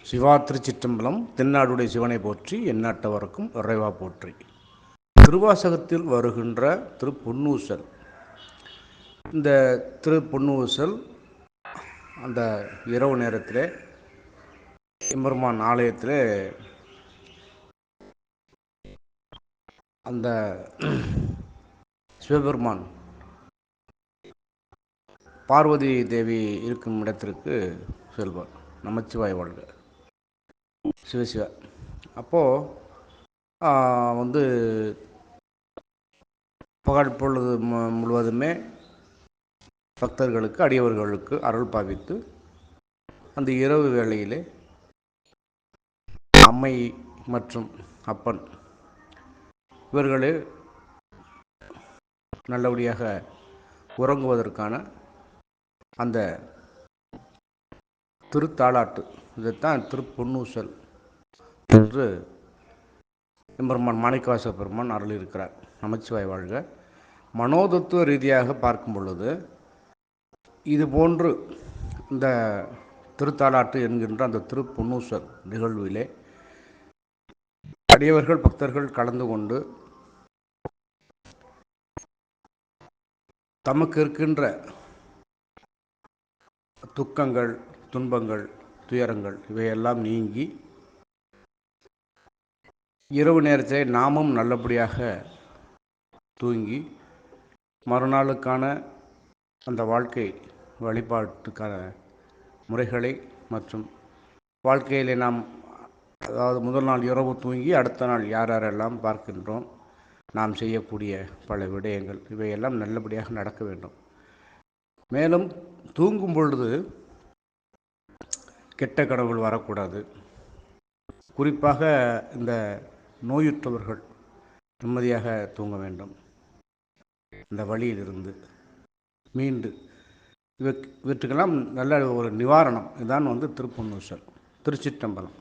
சிவா திருச்சிற்றம்பலம். தென்னாடுடைய சிவனை போற்றி, எந்நாட்டவர்க்கும் இறைவா போற்றி. திருவாசகத்தில் வருகின்ற திருப்பொன்னூசல். இந்த திருப்பொன்னூசல் அந்த இரவு நேரத்தில் எம்பெருமான் ஆலயத்தில் அந்த சிவபெருமான் பார்வதி தேவி இருக்கும் இடத்திற்கு செல்வார். நமச்சிவாய வாழ்க, சிவசிவ. அப்போது பகல் பொழுது முழுவதுமே பக்தர்களுக்கு, அடியவர்களுக்கு அருள் பாவித்து அந்த இரவு வேளையிலே அம்மை மற்றும் அப்பன் இவர்களே நல்லபடியாக உறங்குவதற்கான அந்த திருத்தாலாட்டு, இதைத்தான் திருப்பொன்னூசல் என்று எம்பெருமான் மாணிக்கவாசக பெருமான் அருளியிருக்கிறார். நமச்சிவாய் வாழ்க. மனோதத்துவ ரீதியாக பார்க்கும் பொழுது இது போன்று இந்த திருத்தாலாட்டு என்கின்ற அந்த திருப்பொன்னூசல் நிகழ்விலே அடியவர்கள் பக்தர்கள் கலந்து கொண்டு தமக்கு இருக்கின்ற துக்கங்கள், துன்பங்கள், துயரங்கள் இவையெல்லாம் நீங்கி இரவு நேரத்தை நாமும் நல்லபடியாக தூங்கி மறுநாளுக்கான அந்த வாழ்க்கை வழிபாட்டுக்கான முறைகளை மற்றும் வாழ்க்கையிலே நாம், அதாவது முதல் நாள் இரவு தூங்கி அடுத்த நாள் யாரெல்லாம் பார்க்கின்றோம், நாம் செய்யக்கூடிய பல விடயங்கள் இவையெல்லாம் நல்லபடியாக நடக்க வேண்டும். மேலும் தூங்கும் பொழுது கெட்ட கனவுகள் வரக்கூடாது. குறிப்பாக இந்த நோயுற்றவர்கள் நிம்மதியாக தூங்க வேண்டும். இந்த வழியிலிருந்து மீண்டு இவற்றுக்கெல்லாம் நல்ல ஒரு நிவாரணம். இதுதான் திருப்பொன்னூசல். திருச்சிற்றம்பலம்.